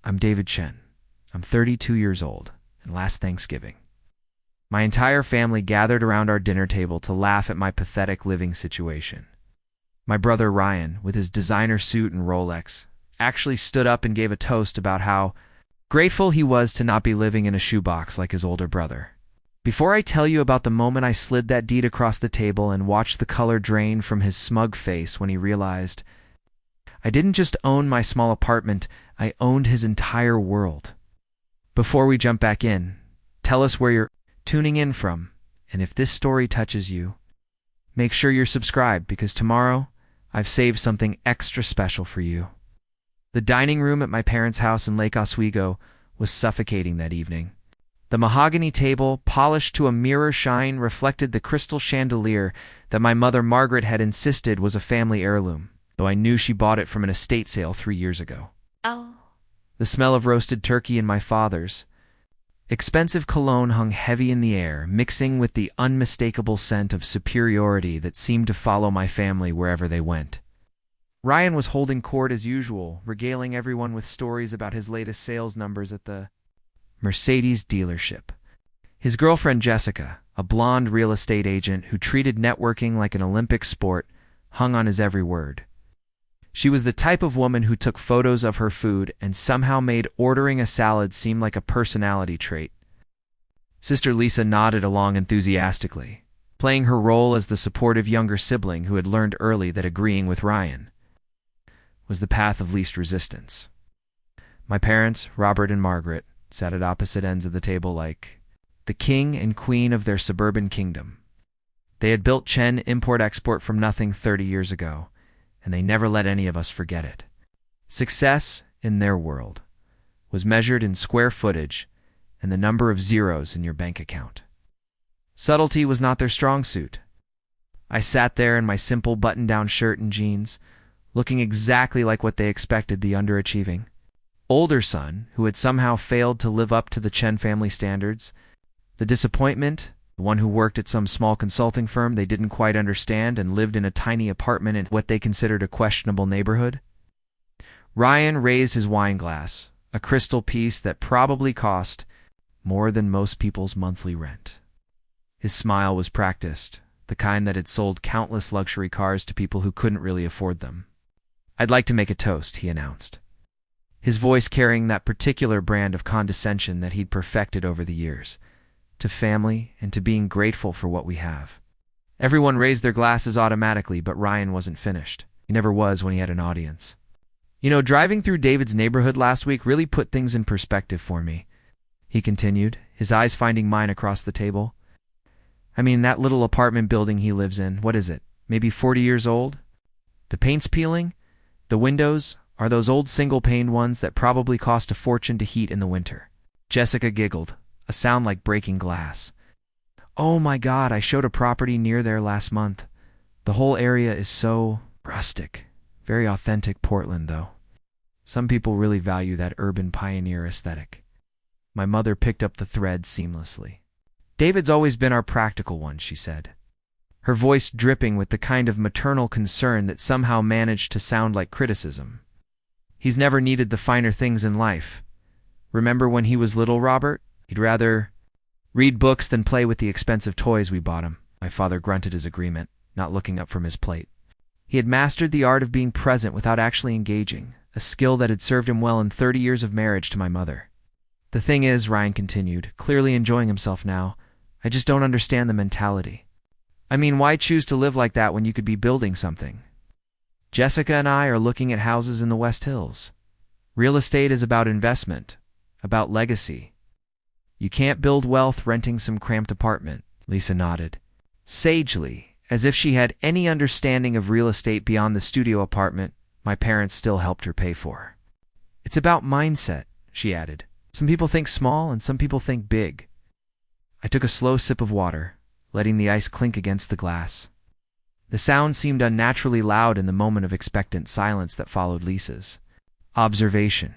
I'm David Chen. I'm 32 years old, and last Thanksgiving, my entire family gathered around our dinner table to laugh at my pathetic living situation. My brother Ryan, with his designer suit and Rolex, actually stood up and gave a toast about how grateful he was to not be living in a shoebox like his older brother. Before I tell you about the moment I slid that deed across the table and watched the color drain from his smug face when he realized I didn't just own my small apartment, I owned his entire world. Before we jump back in, tell us where you're tuning in from, and if this story touches you, make sure you're subscribed because tomorrow I've saved something extra special for you. The dining room at my parents' house in Lake Oswego was suffocating that evening. The mahogany table, polished to a mirror shine, reflected the crystal chandelier that my mother Margaret had insisted was a family heirloom, though I knew she bought it from an estate sale 3 years ago. The smell of roasted turkey and my father's expensive cologne hung heavy in the air, mixing with the unmistakable scent of superiority that seemed to follow my family wherever they went. Ryan was holding court as usual, regaling everyone with stories about his latest sales numbers at the Mercedes dealership. His girlfriend Jessica, a blonde real estate agent who treated networking like an Olympic sport, hung on his every word. She was the type of woman who took photos of her food and somehow made ordering a salad seem like a personality trait. Sister Lisa nodded along enthusiastically, playing her role as the supportive younger sibling who had learned early that agreeing with Ryan was the path of least resistance. My parents, Robert and Margaret, sat at opposite ends of the table like the king and queen of their suburban kingdom. They had built Chen Import Export from nothing 30 years ago, and they never let any of us forget it. Success, in their world, was measured in square footage and the number of zeros in your bank account. Subtlety was not their strong suit. I sat there in my simple button-down shirt and jeans, looking exactly like what they expected the underachieving older son who had somehow failed to live up to the Chen family standards, the disappointment, the one who worked at some small consulting firm they didn't quite understand and lived in a tiny apartment in what they considered a questionable neighborhood. Ryan raised his wine glass, a crystal piece that probably cost more than most people's monthly rent. His smile was practiced, the kind that had sold countless luxury cars to people who couldn't really afford them. "I'd like to make a toast," he announced, his voice carrying that particular brand of condescension that he'd perfected over the years, to family and to being grateful for what we have. Everyone raised their glasses automatically, but Ryan wasn't finished. He never was when he had an audience. "You know, driving through David's neighborhood last week really put things in perspective for me," he continued, his eyes finding mine across the table. "I mean, that little apartment building he lives in, what is it, maybe 40 years old? The paint's peeling? The windows are those old single-pane ones that probably cost a fortune to heat in the winter." Jessica giggled, a sound like breaking glass. "Oh my God, I showed a property near there last month. The whole area is so rustic. Very authentic Portland, though. Some people really value that urban pioneer aesthetic." My mother picked up the thread seamlessly. "David's always been our practical one," she said, her voice dripping with the kind of maternal concern that somehow managed to sound like criticism. "He's never needed the finer things in life. Remember when he was little, Robert? He'd rather read books than play with the expensive toys we bought him." My father grunted his agreement, not looking up from his plate. He had mastered the art of being present without actually engaging, a skill that had served him well in 30 years of marriage to my mother. "The thing is," Ryan continued, clearly enjoying himself now, "I just don't understand the mentality. I mean, why choose to live like that when you could be building something? Jessica and I are looking at houses in the West Hills. Real estate is about investment, about legacy. You can't build wealth renting some cramped apartment." Lisa nodded, sagely, as if she had any understanding of real estate beyond the studio apartment my parents still helped her pay for. "It's about mindset," she added. "Some people think small and some people think big." I took a slow sip of water, letting the ice clink against the glass. The sound seemed unnaturally loud in the moment of expectant silence that followed Lisa's observation.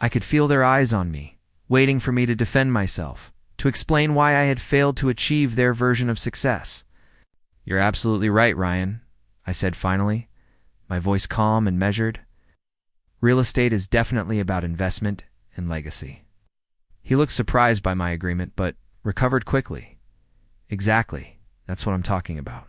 I could feel their eyes on me, waiting for me to defend myself, to explain why I had failed to achieve their version of success. "You're absolutely right, Ryan," I said finally, my voice calm and measured. "Real estate is definitely about investment and legacy. He looked surprised by my agreement, but recovered quickly. Exactly. That's what I'm talking about.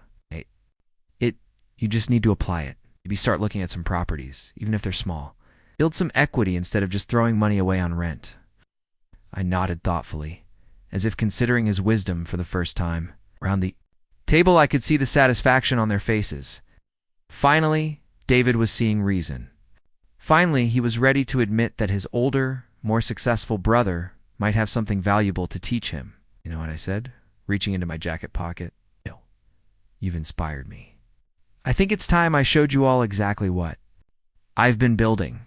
You just need to apply it. Maybe start looking at some properties, even if they're small. Build some equity instead of just throwing money away on rent. I nodded thoughtfully, as if considering his wisdom for the first time. Around the table, I could see the satisfaction on their faces. Finally, David was seeing reason. Finally, he was ready to admit that his older, more successful brother might have something valuable to teach him. You know what I said, reaching into my jacket pocket? No. You've inspired me. I think it's time I showed you all exactly what I've been building.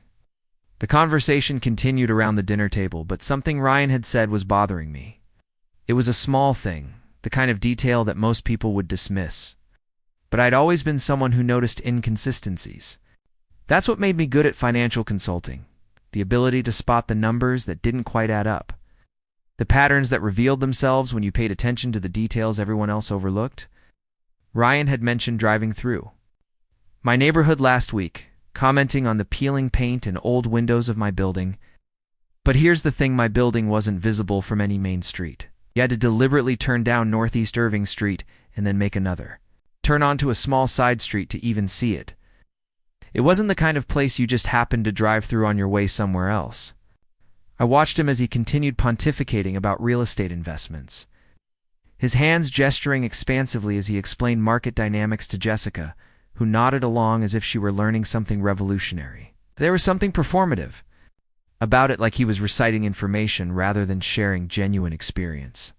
The conversation continued around the dinner table, but something Ryan had said was bothering me. It was a small thing, the kind of detail that most people would dismiss. But I'd always been someone who noticed inconsistencies. That's what made me good at financial consulting, the ability to spot the numbers that didn't quite add up, the patterns that revealed themselves when you paid attention to the details everyone else overlooked. Ryan had mentioned driving through my neighborhood last week, commenting on the peeling paint and old windows of my building. But here's the thing, my building wasn't visible from any main street. You had to deliberately turn down Northeast Irving Street and then make another. Turn onto a small side street to even see it. It wasn't the kind of place you just happened to drive through on your way somewhere else. I watched him as he continued pontificating about real estate investments, his hands gesturing expansively as he explained market dynamics to Jessica, who nodded along as if she were learning something revolutionary. There was something performative about it, like he was reciting information rather than sharing genuine experience.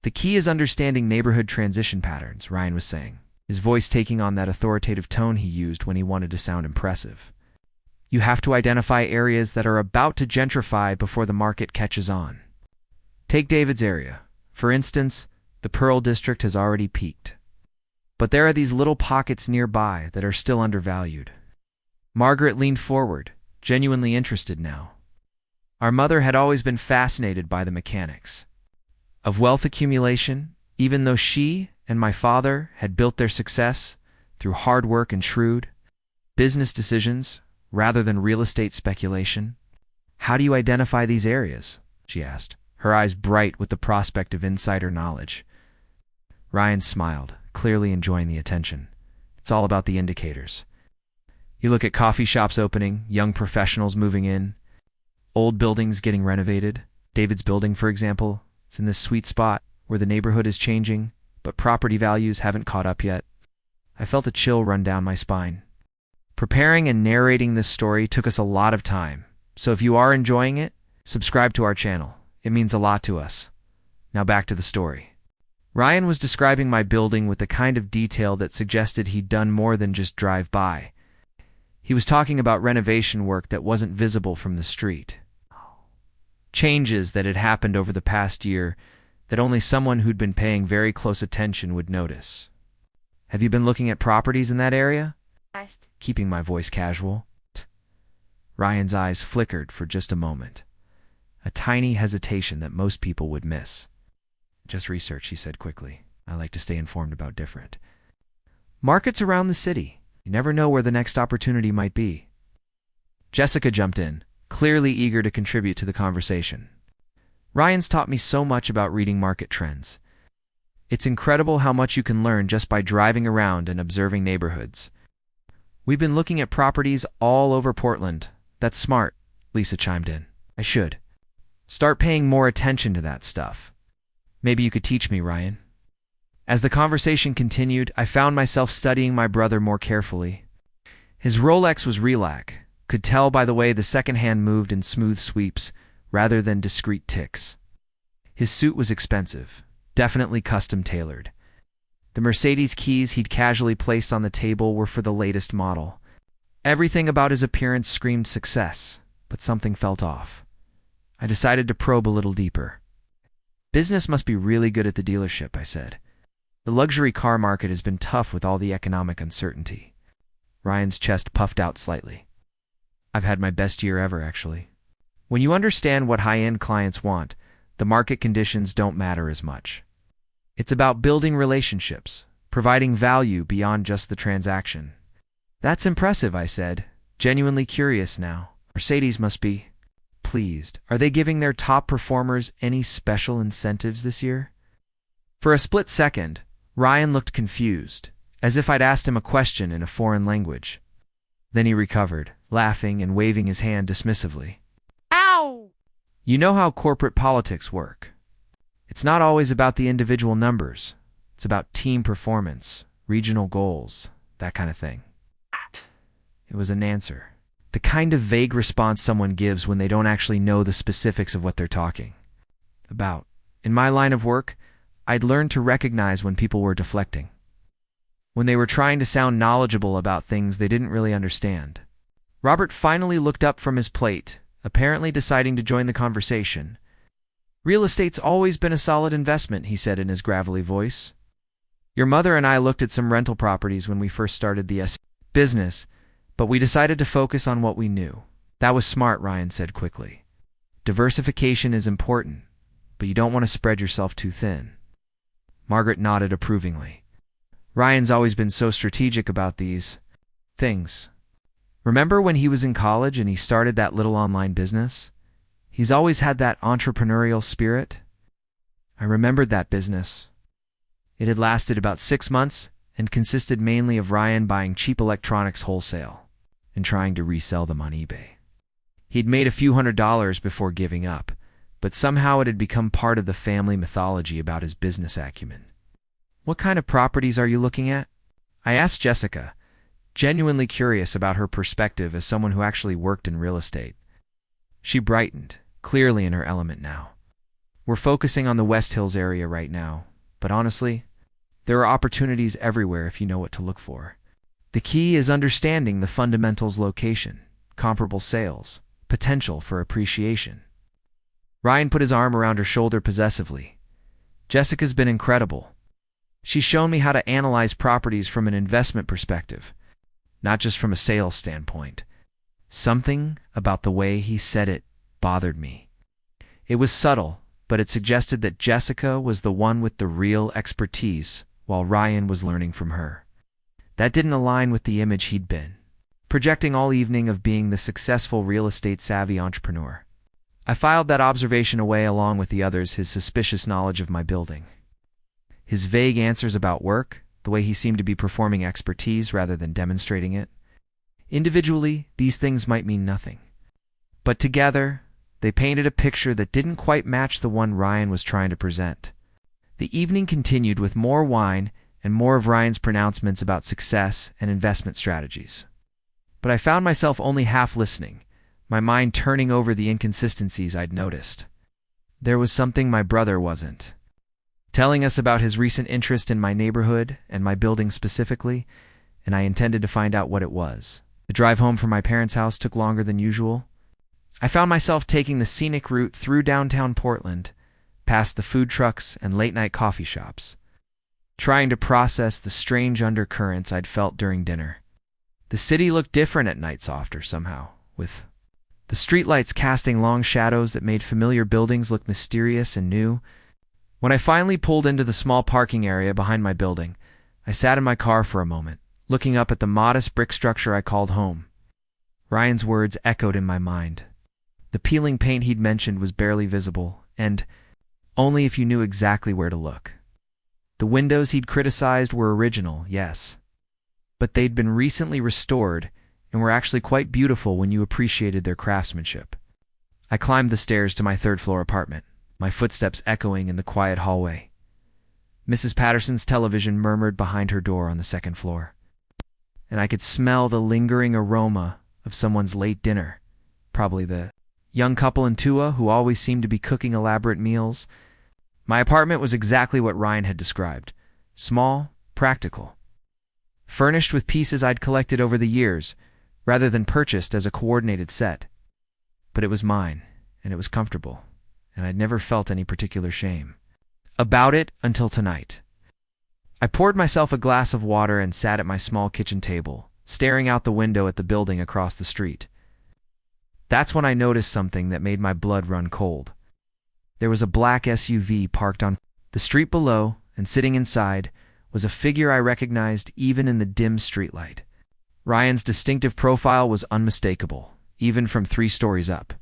The key is understanding neighborhood transition patterns, Ryan was saying, his voice taking on that authoritative tone he used when he wanted to sound impressive. You have to identify areas that are about to gentrify before the market catches on. Take David's area. For instance, the Pearl District has already peaked. But there are these little pockets nearby that are still undervalued. Margaret leaned forward, genuinely interested now. Our mother had always been fascinated by the mechanics of wealth accumulation, even though she and my father had built their success through hard work and shrewd business decisions rather than real estate speculation. How do you identify these areas? She asked, her eyes bright with the prospect of insider knowledge. Ryan smiled, clearly enjoying the attention. It's all about the indicators. You look at coffee shops opening, young professionals moving in, old buildings getting renovated. David's building, for example, it's in this sweet spot where the neighborhood is changing, but property values haven't caught up yet. I felt a chill run down my spine. Preparing and narrating this story took us a lot of time, so if you are enjoying it, subscribe to our channel. It means a lot to us. Now back to the story. Ryan was describing my building with the kind of detail that suggested he'd done more than just drive by. He was talking about renovation work that wasn't visible from the street. Changes that had happened over the past year that only someone who'd been paying very close attention would notice. Have you been looking at properties in that area? Asked, keeping my voice casual. Ryan's eyes flickered for just a moment, a tiny hesitation that most people would miss. Just research, he said quickly. I like to stay informed about different markets around the city. You never know where the next opportunity might be. Jessica jumped in, clearly eager to contribute to the conversation. Ryan's taught me so much about reading market trends. It's incredible how much you can learn just by driving around and observing neighborhoods. We've been looking at properties all over Portland. That's smart, Lisa chimed in. I should start paying more attention to that stuff. Maybe you could teach me, Ryan. As the conversation continued, I found myself studying my brother more carefully. His Rolex was Relax, could tell by the way the second hand moved in smooth sweeps rather than discreet ticks. His suit was expensive, definitely custom-tailored. The Mercedes keys he'd casually placed on the table were for the latest model. Everything about his appearance screamed success, but something felt off. I decided to probe a little deeper. Business must be really good at the dealership, I said. The luxury car market has been tough with all the economic uncertainty. Ryan's chest puffed out slightly. I've had my best year ever, actually. When you understand what high-end clients want, the market conditions don't matter as much. It's about building relationships, providing value beyond just the transaction. That's impressive, I said, genuinely curious now. Mercedes must be pleased. Are they giving their top performers any special incentives this year? For a split second, Ryan looked confused, as if I'd asked him a question in a foreign language. Then he recovered, laughing and waving his hand dismissively. Ow! You know how corporate politics work. It's not always about the individual numbers. It's about team performance, regional goals, that kind of thing. It was an answer. The kind of vague response someone gives when they don't actually know the specifics of what they're talking about. In my line of work, I'd learned to recognize when people were deflecting, when they were trying to sound knowledgeable about things they didn't really understand. Robert finally looked up from his plate, apparently deciding to join the conversation. Real estate's always been a solid investment, he said in his gravelly voice. Your mother and I looked at some rental properties when we first started the business, but we decided to focus on what we knew. That was smart, Ryan said quickly. Diversification is important, but you don't want to spread yourself too thin. Margaret nodded approvingly. Ryan's always been so strategic about these things. Remember when he was in college and he started that little online business? He's always had that entrepreneurial spirit. I remembered that business. It had lasted about 6 months and consisted mainly of Ryan buying cheap electronics wholesale and trying to resell them on eBay. He'd made a few $100s before giving up, but somehow it had become part of the family mythology about his business acumen. What kind of properties are you looking at? I asked Jessica, genuinely curious about her perspective as someone who actually worked in real estate. She brightened, clearly in her element now. We're focusing on the West Hills area right now, but honestly, there are opportunities everywhere if you know what to look for. The key is understanding the fundamentals: location, comparable sales, potential for appreciation. Ryan put his arm around her shoulder possessively. Jessica's been incredible. She's shown me how to analyze properties from an investment perspective, not just from a sales standpoint. Something about the way he said it bothered me. It was subtle, but it suggested that Jessica was the one with the real expertise, while Ryan was learning from her. That didn't align with the image he'd been projecting all evening of being the successful real estate savvy entrepreneur. I filed that observation away along with the others: his suspicious knowledge of my building, his vague answers about work, the way he seemed to be performing expertise rather than demonstrating it. Individually, these things might mean nothing, but together, they painted a picture that didn't quite match the one Ryan was trying to present. The evening continued with more wine and more of Ryan's pronouncements about success and investment strategies. But I found myself only half listening, my mind turning over the inconsistencies I'd noticed. There was something my brother wasn't telling us about: his recent interest in my neighborhood and my building specifically, and I intended to find out what it was. The drive home from my parents' house took longer than usual. I found myself taking the scenic route through downtown Portland, past the food trucks and late-night coffee shops, trying to process the strange undercurrents I'd felt during dinner. The city looked different at night, softer somehow, with the streetlights casting long shadows that made familiar buildings look mysterious and new. When I finally pulled into the small parking area behind my building, I sat in my car for a moment, looking up at the modest brick structure I called home. Ryan's words echoed in my mind. The peeling paint he'd mentioned was barely visible, and only if you knew exactly where to look. The windows he'd criticized were original, yes, but they'd been recently restored and were actually quite beautiful when you appreciated their craftsmanship. I climbed the stairs to my third-floor apartment, my footsteps echoing in the quiet hallway. Mrs. Patterson's television murmured behind her door on the second floor, and I could smell the lingering aroma of someone's late dinner, probably the young couple in Tua who always seemed to be cooking elaborate meals. My apartment was exactly what Ryan had described: small, practical, furnished with pieces I'd collected over the years, rather than purchased as a coordinated set. But it was mine, and it was comfortable, and I'd never felt any particular shame about it until tonight. I poured myself a glass of water and sat at my small kitchen table, staring out the window at the building across the street. That's when I noticed something that made my blood run cold. There was a black SUV parked on the street below, and sitting inside was a figure I recognized even in the dim streetlight. Ryan's distinctive profile was unmistakable, even from 3 stories up.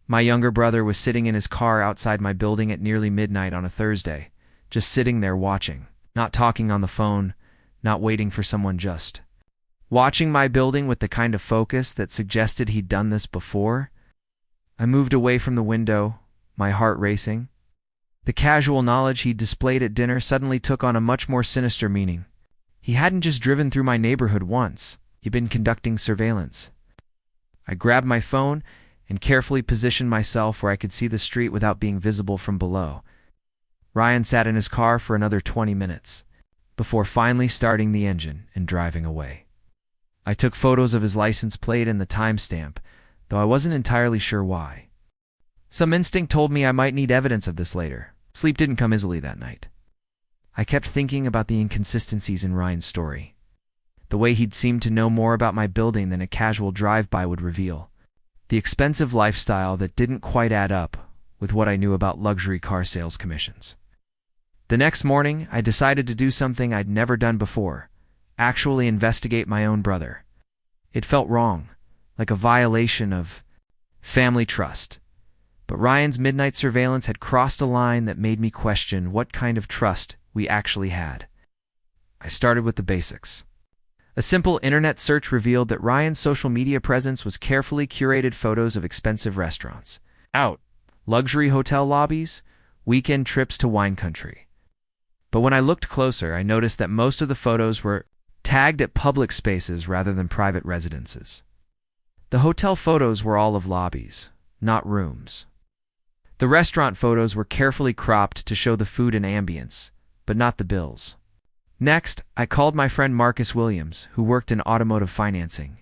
My younger brother was sitting in his car outside my building at nearly midnight on a Thursday, just sitting there watching, not talking on the phone, not waiting for someone, just watching my building with the kind of focus that suggested he'd done this before. I moved away from the window, my heart racing. The casual knowledge he'd displayed at dinner suddenly took on a much more sinister meaning. He hadn't just driven through my neighborhood once, he'd been conducting surveillance. I grabbed my phone and carefully positioned myself where I could see the street without being visible from below. Ryan sat in his car for another 20 minutes, before finally starting the engine and driving away. I took photos of his license plate and the timestamp, though I wasn't entirely sure why. Some instinct told me I might need evidence of this later. Sleep didn't come easily that night. I kept thinking about the inconsistencies in Ryan's story. The way he'd seemed to know more about my building than a casual drive-by would reveal. The expensive lifestyle that didn't quite add up with what I knew about luxury car sales commissions. The next morning, I decided to do something I'd never done before, actually investigate my own brother. It felt wrong, like a violation of family trust. But Ryan's midnight surveillance had crossed a line that made me question what kind of trust we actually had. I started with the basics. A simple internet search revealed that Ryan's social media presence was carefully curated photos of expensive restaurants, out, luxury hotel lobbies, weekend trips to wine country. But when I looked closer, I noticed that most of the photos were tagged at public spaces rather than private residences. The hotel photos were all of lobbies, not rooms. The restaurant photos were carefully cropped to show the food and ambience, but not the bills. Next, I called my friend Marcus Williams, who worked in automotive financing.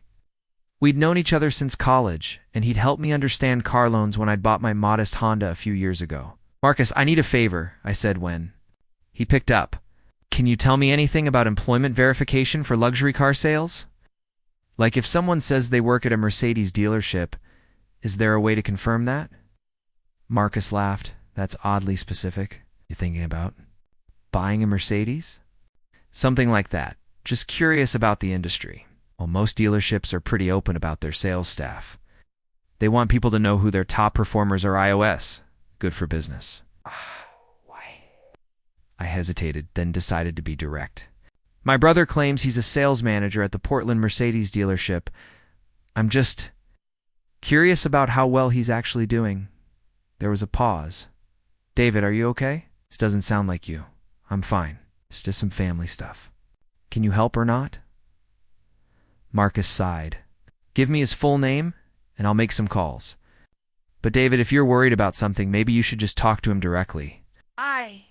We'd known each other since college, and he'd helped me understand car loans when I'd bought my modest Honda a few years ago. "Marcus, I need a favor," I said when he picked up. "Can you tell me anything about employment verification for luxury car sales? Like if someone says they work at a Mercedes dealership, is there a way to confirm that?" Marcus laughed. "That's oddly specific. You thinking about buying a Mercedes?" "Something like that. Just curious about the industry." Well, most dealerships are pretty open about their sales staff. They want people to know who their top performers are. iOS. Good for business. Why? I hesitated, then decided to be direct. "My brother claims he's a sales manager at the Portland Mercedes dealership. I'm just curious about how well he's actually doing." There was a pause. "David, are you okay?" "This doesn't sound like you." "I'm fine. It's just some family stuff." "Can you help or not?" Marcus sighed. "Give me his full name, and I'll make some calls. But David, if you're worried about something, maybe you should just talk to him directly." I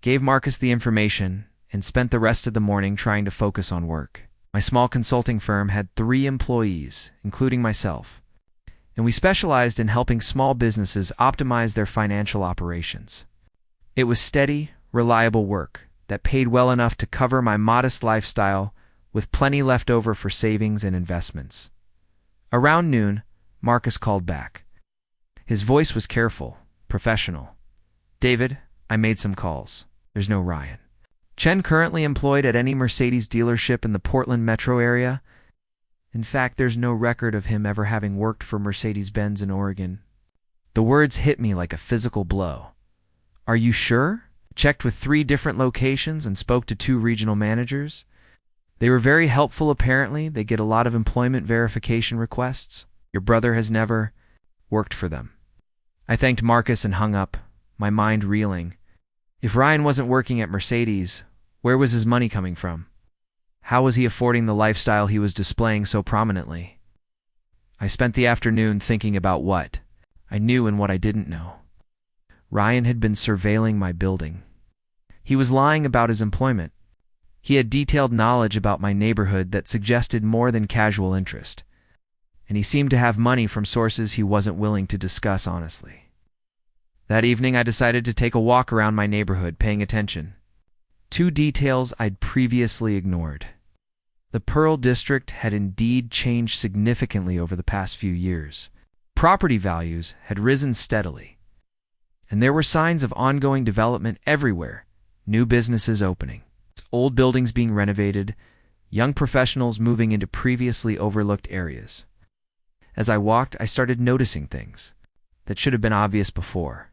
gave Marcus the information and spent the rest of the morning trying to focus on work. My small consulting firm had 3 employees, including myself, and we specialized in helping small businesses optimize their financial operations. It was steady, reliable work that paid well enough to cover my modest lifestyle with plenty left over for savings and investments. Around noon, Marcus called back. His voice was careful, professional. "David, I made some calls. There's no Ryan. Chen currently employed at any Mercedes dealership in the Portland metro area. In fact, there's no record of him ever having worked for Mercedes-Benz in Oregon." The words hit me like a physical blow. "Are you sure?" Checked with 3 different locations and spoke to 2 regional managers. They were very helpful apparently. They get a lot of employment verification requests. "Your brother has never worked for them." I thanked Marcus and hung up, my mind reeling. If Ryan wasn't working at Mercedes, where was his money coming from? How was he affording the lifestyle he was displaying so prominently? I spent the afternoon thinking about what I knew and what I didn't know. Ryan had been surveilling my building. He was lying about his employment. He had detailed knowledge about my neighborhood that suggested more than casual interest. And he seemed to have money from sources he wasn't willing to discuss honestly. That evening, I decided to take a walk around my neighborhood, paying attention. 2 details I'd previously ignored. The Pearl District had indeed changed significantly over the past few years. Property values had risen steadily, and there were signs of ongoing development everywhere. New businesses opening, old buildings being renovated, young professionals moving into previously overlooked areas. As I walked, I started noticing things. that should have been obvious before.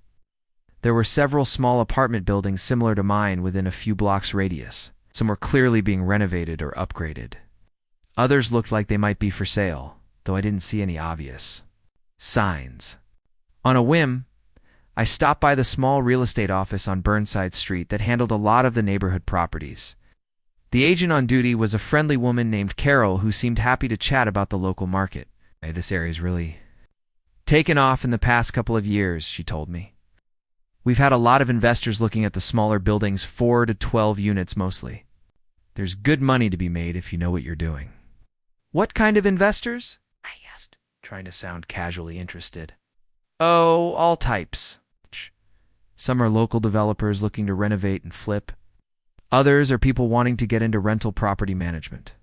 There were several small apartment buildings similar to mine within a few blocks radius. Some were clearly being renovated or upgraded. Others looked like they might be for sale, though I didn't see any obvious signs. On a whim, I stopped by the small real estate office on Burnside Street that handled a lot of the neighborhood properties. The agent on duty was a friendly woman named Carol who seemed happy to chat about the local market. Hey, this area's really taken off in the past couple of years, she told me. We've had a lot of investors looking at the smaller buildings, 4 to 12 units mostly. There's good money to be made if you know what you're doing. What kind of investors? I asked, trying to sound casually interested. Oh, all types. Some are local developers looking to renovate and flip. Others are people wanting to get into rental property management.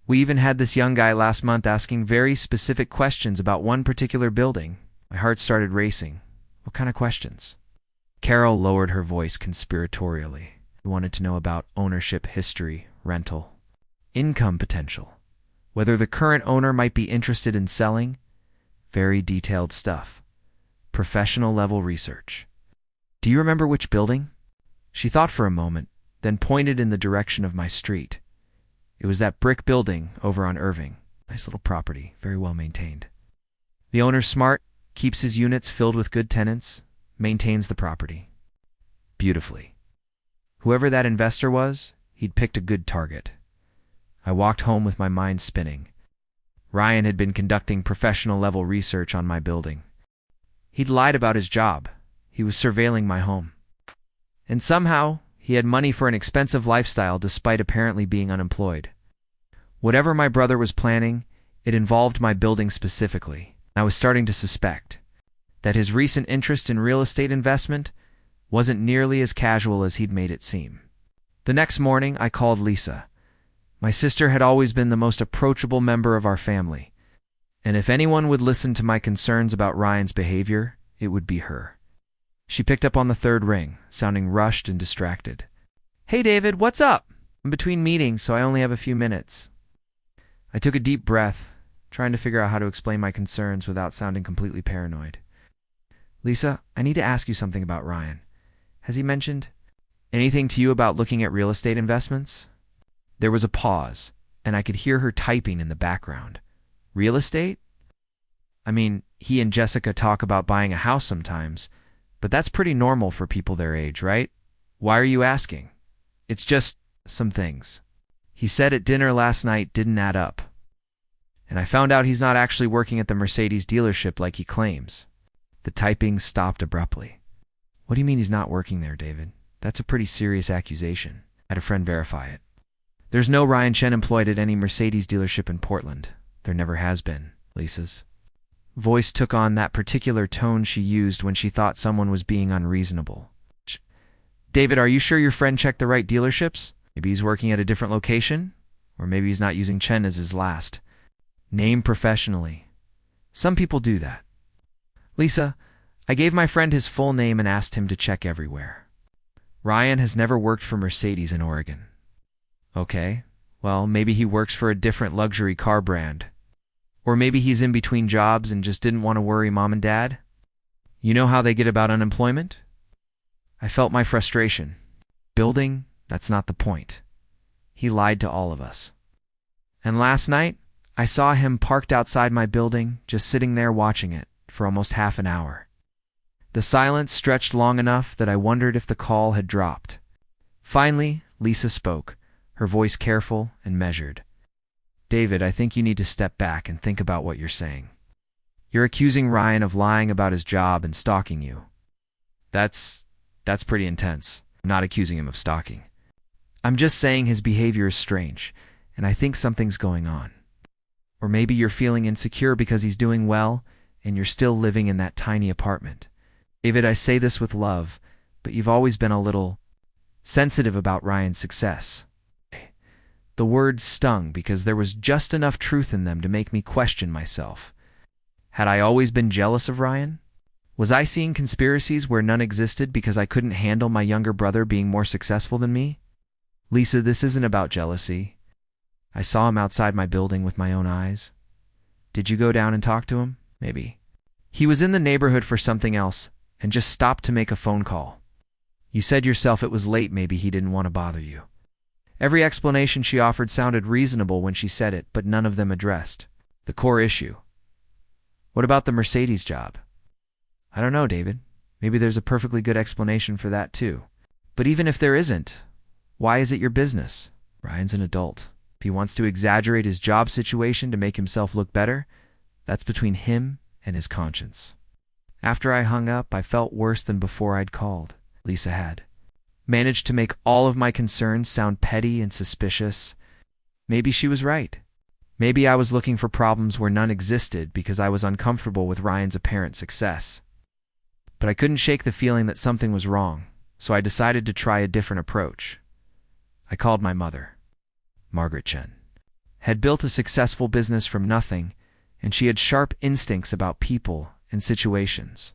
We even had this young guy last month asking very specific questions about one particular building. My heart started racing. What kind of questions? Carol lowered her voice conspiratorially. He wanted to know about ownership history, rental, income potential, whether the current owner might be interested in selling. Very detailed stuff. Professional level research. Do you remember which building? She thought for a moment, then pointed in the direction of my street. It was that brick building over on Irving. Nice little property, very well maintained. The owner's smart, keeps his units filled with good tenants, maintains the property beautifully. Whoever that investor was, he'd picked a good target. I walked home with my mind spinning. Ryan had been conducting professional level research on my building. He'd lied about his job. He was surveilling my home. And somehow, he had money for an expensive lifestyle despite apparently being unemployed. Whatever my brother was planning, it involved my building specifically. I was starting to suspect that his recent interest in real estate investment wasn't nearly as casual as he'd made it seem. The next morning, I called Lisa. My sister had always been the most approachable member of our family, and if anyone would listen to my concerns about Ryan's behavior, it would be her. She picked up on the third ring, sounding rushed and distracted. Hey David, what's up? I'm between meetings, so I only have a few minutes. I took a deep breath, trying to figure out how to explain my concerns without sounding completely paranoid. Lisa, I need to ask you something about Ryan. Has he mentioned anything to you about looking at real estate investments? There was a pause, and I could hear her typing in the background. Real estate? I mean, he and Jessica talk about buying a house sometimes, but that's pretty normal for people their age, right? Why are you asking? It's just some things he said at dinner last night didn't add up. And I found out he's not actually working at the Mercedes dealership like he claims. The typing stopped abruptly. What do you mean he's not working there, David? That's a pretty serious accusation. I had a friend verify it. There's no Ryan Chen employed at any Mercedes dealership in Portland. There never has been, Lisa's voice took on that particular tone she used when she thought someone was being unreasonable. David, are you sure your friend checked the right dealerships? Maybe he's working at a different location? Or maybe he's not using Chen as his last name professionally. Some people do that. Lisa, I gave my friend his full name and asked him to check everywhere. Ryan has never worked for Mercedes in Oregon. Okay, well, maybe he works for a different luxury car brand. Or maybe he's in between jobs and just didn't want to worry mom and dad. You know how they get about unemployment? I felt my frustration. Building, that's not the point. He lied to all of us. And last night, I saw him parked outside my building, just sitting there watching it for almost half an hour. The silence stretched long enough that I wondered if the call had dropped. Finally, Lisa spoke, her voice careful and measured. David, I think you need to step back and think about what you're saying. You're accusing Ryan of lying about his job and stalking you. That's pretty intense. I'm not accusing him of stalking. I'm just saying his behavior is strange, and I think something's going on. Or maybe you're feeling insecure because he's doing well, and you're still living in that tiny apartment. David, I say this with love, but you've always been a little sensitive about Ryan's success. The words stung because there was just enough truth in them to make me question myself. Had I always been jealous of Ryan? Was I seeing conspiracies where none existed because I couldn't handle my younger brother being more successful than me? Lisa, this isn't about jealousy. I saw him outside my building with my own eyes. Did you go down and talk to him? Maybe. He was in the neighborhood for something else and just stopped to make a phone call. You said yourself it was late, maybe he didn't want to bother you. Every explanation she offered sounded reasonable when she said it, but none of them addressed the core issue. What about the Mercedes job? I don't know, David. Maybe there's a perfectly good explanation for that too. But even if there isn't, why is it your business? Ryan's an adult. If he wants to exaggerate his job situation to make himself look better, that's between him and his conscience. After I hung up, I felt worse than before I'd called. Lisa had managed to make all of my concerns sound petty and suspicious. Maybe she was right. Maybe I was looking for problems where none existed because I was uncomfortable with Ryan's apparent success. But I couldn't shake the feeling that something was wrong, so I decided to try a different approach. I called my mother. Margaret Chen had built a successful business from nothing, and she had sharp instincts about people and situations.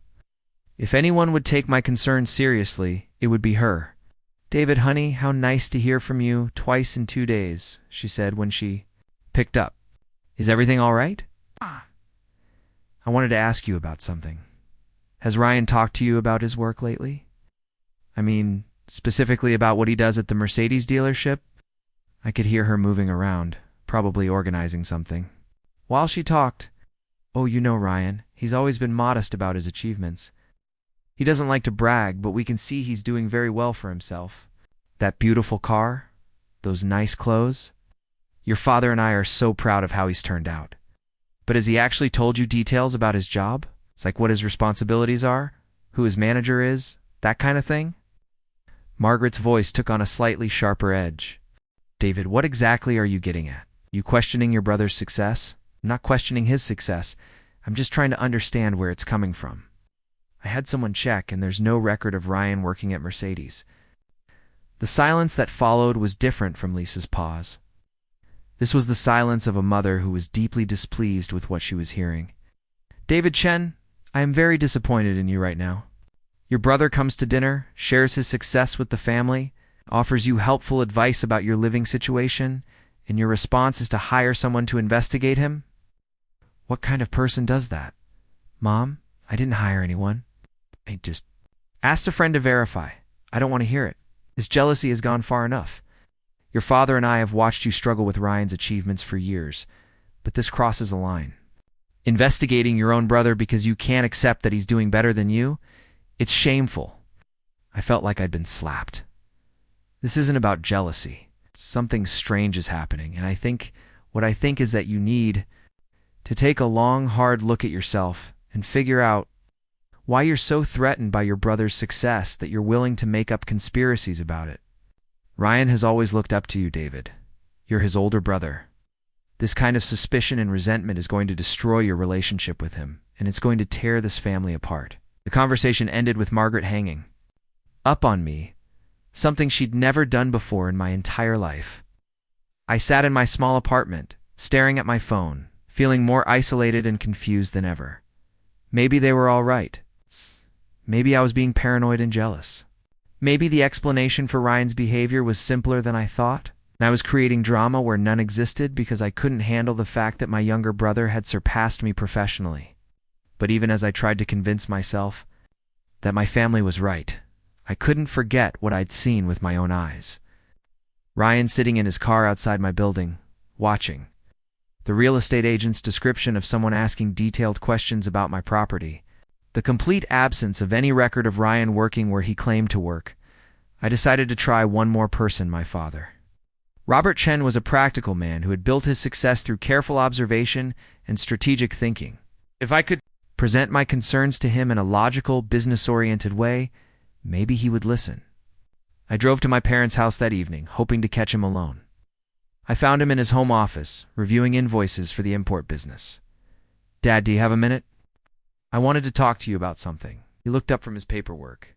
If anyone would take my concerns seriously, it would be her. David, honey, how nice to hear from you twice in 2 days, she said when she picked up. Is everything all right? I wanted to ask you about something. Has Ryan talked to you about his work lately? I mean, specifically about what he does at the Mercedes dealership? I could hear her moving around, probably organizing something. While she talked, oh, you know Ryan, he's always been modest about his achievements. He doesn't like to brag, but we can see he's doing very well for himself. That beautiful car, those nice clothes. Your father and I are so proud of how he's turned out. But has he actually told you details about his job? It's like what his responsibilities are, who his manager is, that kind of thing? Margaret's voice took on a slightly sharper edge. David, what exactly are you getting at? You questioning your brother's success? I'm not questioning his success. I'm just trying to understand where it's coming from. I had someone check, and there's no record of Ryan working at Mercedes. The silence that followed was different from Lisa's pause. This was the silence of a mother who was deeply displeased with what she was hearing. David Chen, I am very disappointed in you right now. Your brother comes to dinner, shares his success with the family, offers you helpful advice about your living situation, and your response is to hire someone to investigate him? What kind of person does that? Mom, I didn't hire anyone. I just asked a friend to verify. I don't want to hear it. His jealousy has gone far enough. Your father and I have watched you struggle with Ryan's achievements for years, but this crosses a line. Investigating your own brother because you can't accept that he's doing better than you? It's shameful. I felt like I'd been slapped. This isn't about jealousy. Something strange is happening, and what I think is that you need to take a long, hard look at yourself and figure out why you're so threatened by your brother's success that you're willing to make up conspiracies about it. Ryan has always looked up to you, David. You're his older brother. This kind of suspicion and resentment is going to destroy your relationship with him, and it's going to tear this family apart. The conversation ended with Margaret hanging up on me, something she'd never done before in my entire life. I sat in my small apartment, staring at my phone, feeling more isolated and confused than ever. Maybe they were all right. Maybe I was being paranoid and jealous. Maybe the explanation for Ryan's behavior was simpler than I thought, and I was creating drama where none existed because I couldn't handle the fact that my younger brother had surpassed me professionally. But even as I tried to convince myself that my family was right, I couldn't forget what I'd seen with my own eyes. Ryan sitting in his car outside my building, watching. The real estate agent's description of someone asking detailed questions about my property. The complete absence of any record of Ryan working where he claimed to work. I decided to try one more person, my father. Robert Chen was a practical man who had built his success through careful observation and strategic thinking. If I could present my concerns to him in a logical, business-oriented way, maybe he would listen. I drove to my parents' house that evening, hoping to catch him alone. I found him in his home office, reviewing invoices for the import business. Dad, do you have a minute? I wanted to talk to you about something. He looked up from his paperwork,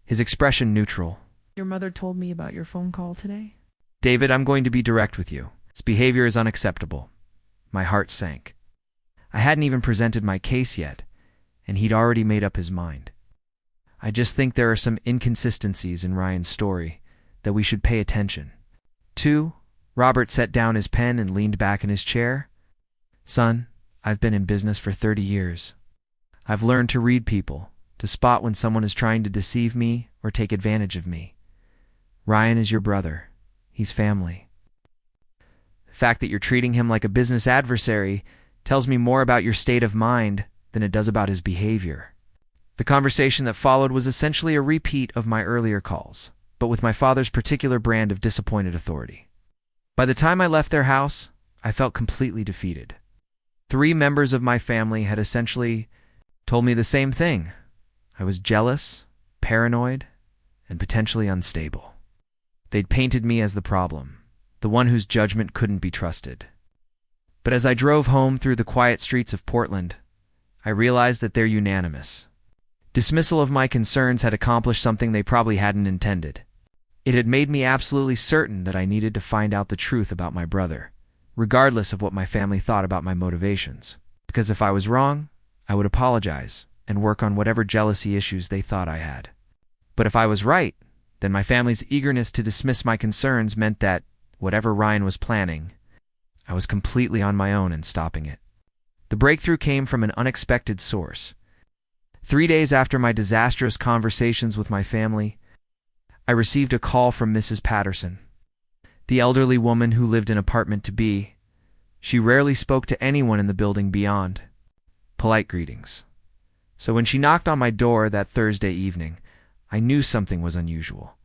his expression neutral. Your mother told me about your phone call today. David, I'm going to be direct with you. His behavior is unacceptable. My heart sank. I hadn't even presented my case yet, and he'd already made up his mind. I just think there are some inconsistencies in Ryan's story that we should pay attention to. Robert set down his pen and leaned back in his chair. Son, I've been in business for 30 years. I've learned to read people, to spot when someone is trying to deceive me or take advantage of me. Ryan is your brother. He's family. The fact that you're treating him like a business adversary tells me more about your state of mind than it does about his behavior. The conversation that followed was essentially a repeat of my earlier calls, but with my father's particular brand of disappointed authority. By the time I left their house, I felt completely defeated. 3 members of my family had essentially told me the same thing. I was jealous, paranoid, and potentially unstable. They'd painted me as the problem, the one whose judgment couldn't be trusted. But as I drove home through the quiet streets of Portland, I realized that they're unanimous. Dismissal of my concerns had accomplished something they probably hadn't intended. It had made me absolutely certain that I needed to find out the truth about my brother, regardless of what my family thought about my motivations. Because if I was wrong, I would apologize and work on whatever jealousy issues they thought I had. But if I was right, then my family's eagerness to dismiss my concerns meant that, whatever Ryan was planning, I was completely on my own in stopping it. The breakthrough came from an unexpected source. 3 days after my disastrous conversations with my family, I received a call from Mrs. Patterson, the elderly woman who lived in apartment to B. She rarely spoke to anyone in the building beyond polite greetings. So when she knocked on my door that Thursday evening, I knew something was unusual.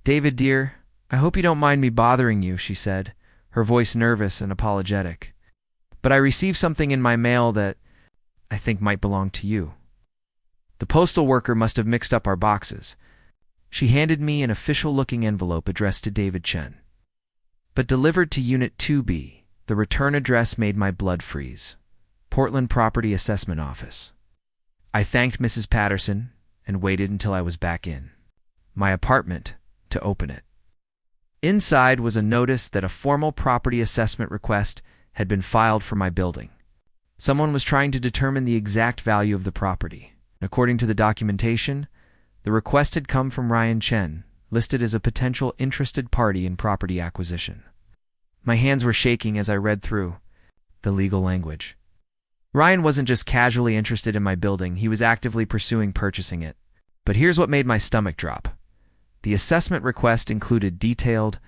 "David, dear, I hope you don't mind me bothering you," she said, her voice nervous and apologetic. "But I received something in my mail that I think might belong to you." The postal worker must have mixed up our boxes. She handed me an official-looking envelope addressed to David Chen. But delivered to Unit 2B, the return address made my blood freeze. Portland Property Assessment Office. I thanked Mrs. Patterson and waited until I was back in my apartment to open it. Inside was a notice that a formal property assessment request had been filed for my building. Someone was trying to determine the exact value of the property. According to the documentation, the request had come from Ryan Chen, listed as a potential interested party in property acquisition. My hands were shaking as I read through the legal language. Ryan wasn't just casually interested in my building, he was actively pursuing purchasing it. But here's what made my stomach drop. The assessment request included detailed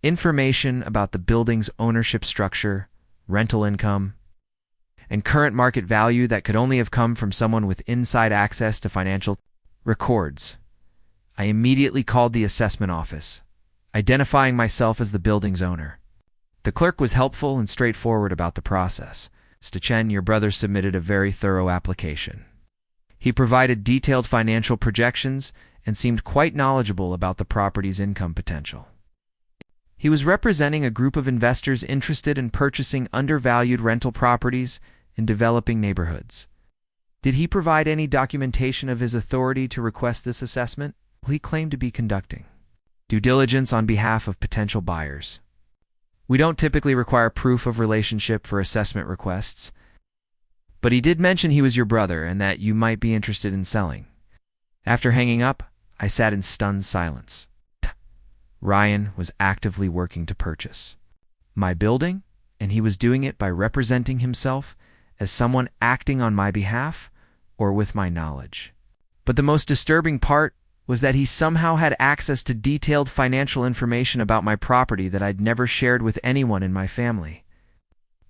information about the building's ownership structure, rental income, and current market value that could only have come from someone with inside access to financial records. I immediately called the assessment office, identifying myself as the building's owner. The clerk was helpful and straightforward about the process. "Mr. Chen, your brother submitted a very thorough application. He provided detailed financial projections and seemed quite knowledgeable about the property's income potential. He was representing a group of investors interested in purchasing undervalued rental properties in developing neighborhoods. Did he provide any documentation of his authority to request this assessment? Well, he claimed to be conducting due diligence on behalf of potential buyers. We don't typically require proof of relationship for assessment requests, but he did mention he was your brother and that you might be interested in selling." After hanging up, I sat in stunned silence. Ryan was actively working to purchase my building, and he was doing it by representing himself as someone acting on my behalf or with my knowledge. But the most disturbing part was that he somehow had access to detailed financial information about my property that I'd never shared with anyone in my family.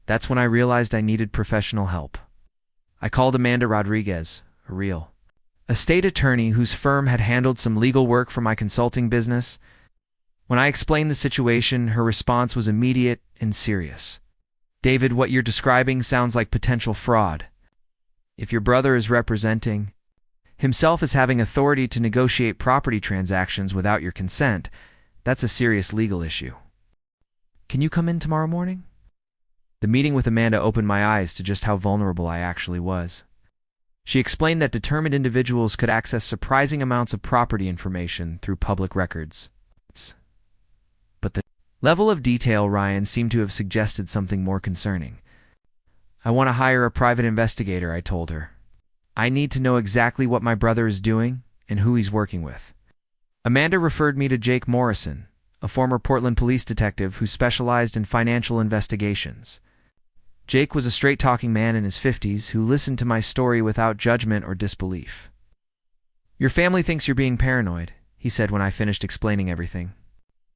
That's when I realized I needed professional help. I called Amanda Rodriguez, a real estate attorney whose firm had handled some legal work for my consulting business. When I explained the situation, her response was immediate and serious. "David, what you're describing sounds like potential fraud. If your brother is representing himself as having authority to negotiate property transactions without your consent, that's a serious legal issue. Can you come in tomorrow morning?" The meeting with Amanda opened my eyes to just how vulnerable I actually was. She explained that determined individuals could access surprising amounts of property information through public records. But the level of detail Ryan seemed to have suggested something more concerning. "I want to hire a private investigator," I told her. "I need to know exactly what my brother is doing and who he's working with." Amanda referred me to Jake Morrison, a former Portland police detective who specialized in financial investigations. Jake was a straight-talking man in his 50s who listened to my story without judgment or disbelief. "Your family thinks you're being paranoid," he said when I finished explaining everything.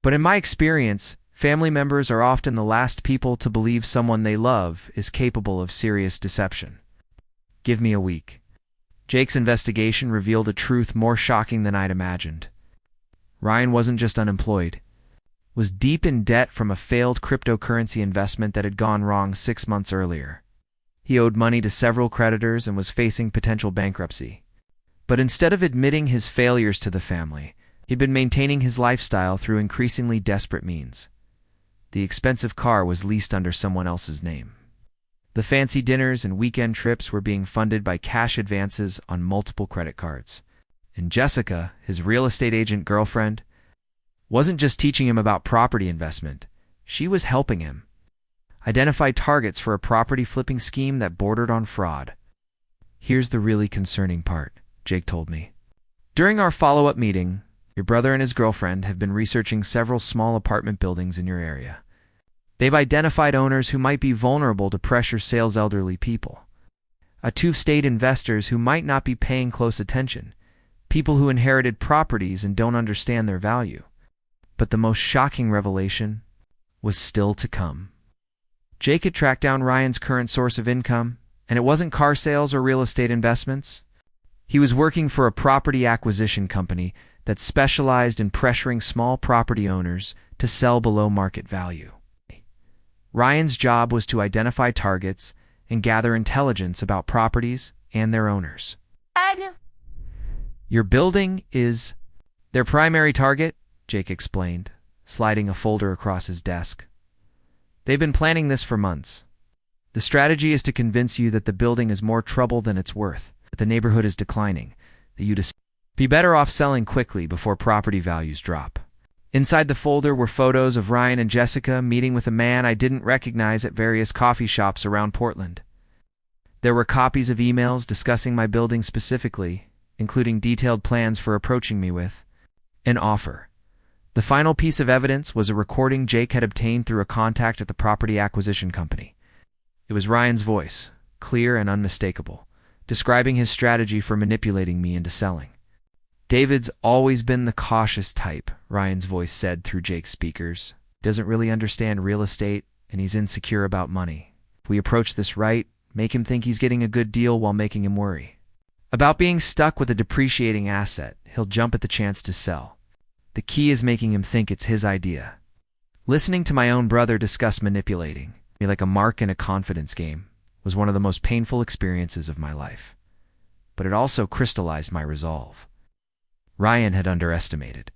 "But in my experience, family members are often the last people to believe someone they love is capable of serious deception. Give me a week." Jake's investigation revealed a truth more shocking than I'd imagined. Ryan wasn't just unemployed, was deep in debt from a failed cryptocurrency investment that had gone wrong 6 months earlier. He owed money to several creditors and was facing potential bankruptcy. But instead of admitting his failures to the family, he'd been maintaining his lifestyle through increasingly desperate means. The expensive car was leased under someone else's name. The fancy dinners and weekend trips were being funded by cash advances on multiple credit cards. And Jessica, his real estate agent girlfriend, wasn't just teaching him about property investment. She was helping him identify targets for a property flipping scheme that bordered on fraud. "Here's the really concerning part," Jake told me. "During our follow-up meeting, your brother and his girlfriend have been researching several small apartment buildings in your area. They've identified owners who might be vulnerable to pressure sales elderly people. Two-state investors who might not be paying close attention. People who inherited properties and don't understand their value." But the most shocking revelation was still to come. Jake had tracked down Ryan's current source of income, and it wasn't car sales or real estate investments. He was working for a property acquisition company that specialized in pressuring small property owners to sell below market value. Ryan's job was to identify targets and gather intelligence about properties and their owners. "Your building is their primary target," Jake explained, sliding a folder across his desk. "They've been planning this for months. The strategy is to convince you that the building is more trouble than it's worth, that the neighborhood is declining, that you'd be better off selling quickly before property values drop." Inside the folder were photos of Ryan and Jessica meeting with a man I didn't recognize at various coffee shops around Portland. There were copies of emails discussing my building specifically, including detailed plans for approaching me with an offer. The final piece of evidence was a recording Jake had obtained through a contact at the property acquisition company. It was Ryan's voice, clear and unmistakable, describing his strategy for manipulating me into selling. "David's always been the cautious type," Ryan's voice said through Jake's speakers. "Doesn't really understand real estate, and he's insecure about money. If we approach this right, make him think he's getting a good deal while making him worry about being stuck with a depreciating asset, he'll jump at the chance to sell. The key is making him think it's his idea." Listening to my own brother discuss manipulating me like a mark in a confidence game was one of the most painful experiences of my life. But it also crystallized my resolve. Ryan had underestimated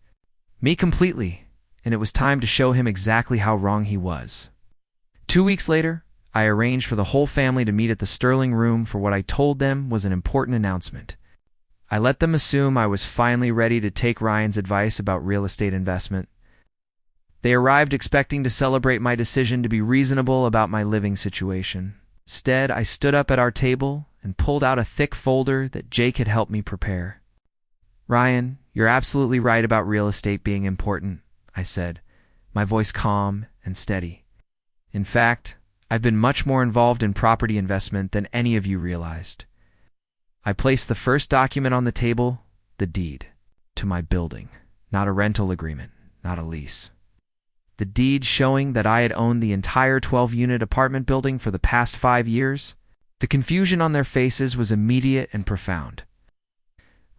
me completely, and it was time to show him exactly how wrong he was. 2 weeks later, I arranged for the whole family to meet at the Sterling Room for what I told them was an important announcement. I let them assume I was finally ready to take Ryan's advice about real estate investment. They arrived expecting to celebrate my decision to be reasonable about my living situation. Instead, I stood up at our table and pulled out a thick folder that Jake had helped me prepare. "Ryan, you're absolutely right about real estate being important," I said, my voice calm and steady. "In fact, I've been much more involved in property investment than any of you realized." I placed the first document on the table, the deed to my building, not a rental agreement, not a lease. The deed showing that I had owned the entire 12-unit apartment building for the past 5 years. The confusion on their faces was immediate and profound.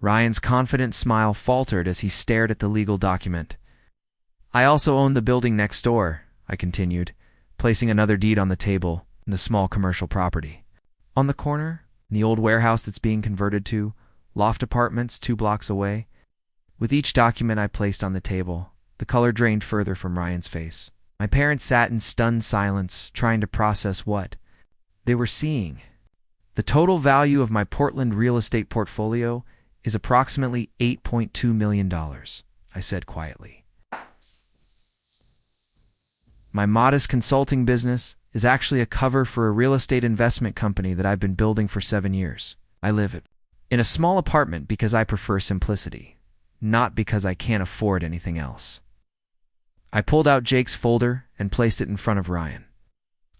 Ryan's confident smile faltered as he stared at the legal document. "I also owned the building next door," I continued, placing another deed on the table in the small commercial property. "On the corner, in the old warehouse that's being converted to loft apartments 2 blocks away." With each document I placed on the table, the color drained further from Ryan's face. My parents sat in stunned silence, trying to process what they were seeing. "The total value of my Portland real estate portfolio is approximately $8.2 million, I said quietly. "My modest consulting business is actually a cover for a real estate investment company that I've been building for 7 years. I live in a small apartment because I prefer simplicity, not because I can't afford anything else." I pulled out Jake's folder and placed it in front of Ryan.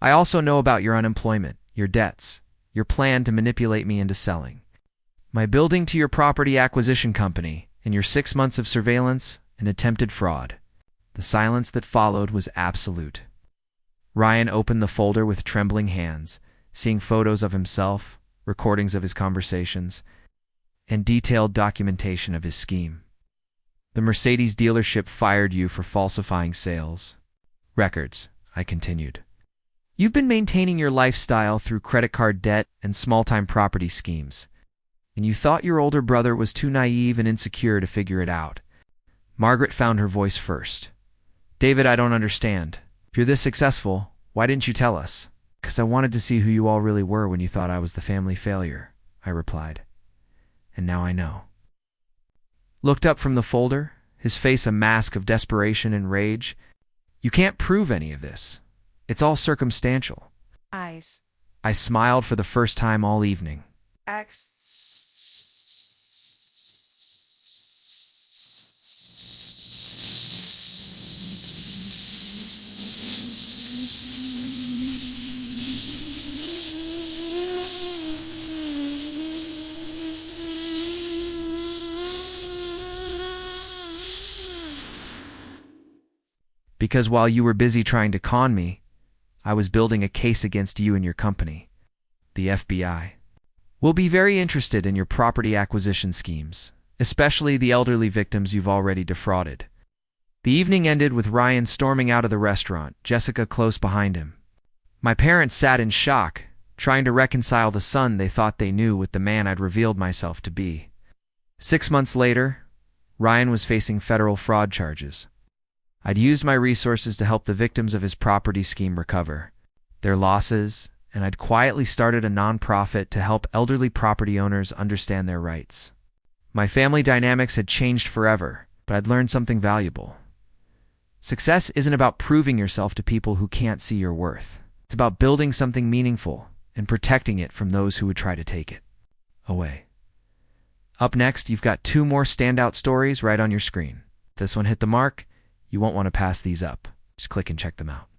I also know about your unemployment, your debts, your plan to manipulate me into selling, my building to your property acquisition company, and your 6 months of surveillance and attempted fraud. The silence that followed was absolute. Ryan opened the folder with trembling hands, seeing photos of himself, recordings of his conversations, and detailed documentation of his scheme. The Mercedes dealership fired you for falsifying sales records, I continued. You've been maintaining your lifestyle through credit card debt and small-time property schemes, and you thought your older brother was too naive and insecure to figure it out. Margaret found her voice first. David, I don't understand. If you're this successful, why didn't you tell us? Because I wanted to see who you all really were when you thought I was the family failure, I replied. And now I know. Looked up from the folder, his face a mask of desperation and rage. You can't prove any of this. It's all circumstantial. Eyes. I smiled for the first time all evening. X. Because while you were busy trying to con me, I was building a case against you and your company, the FBI. We'll be very interested in your property acquisition schemes, especially the elderly victims you've already defrauded. The evening ended with Ryan storming out of the restaurant, Jessica close behind him. My parents sat in shock, trying to reconcile the son they thought they knew with the man I'd revealed myself to be. 6 months later, Ryan was facing federal fraud charges. I'd used my resources to help the victims of his property scheme recover their losses, and I'd quietly started a nonprofit to help elderly property owners understand their rights. My family dynamics had changed forever, but I'd learned something valuable. Success isn't about proving yourself to people who can't see your worth. It's about building something meaningful and protecting it from those who would try to take it away. Up next, you've got 2 more standout stories right on your screen. If this one hit the mark, you won't want to pass these up. Just click and check them out.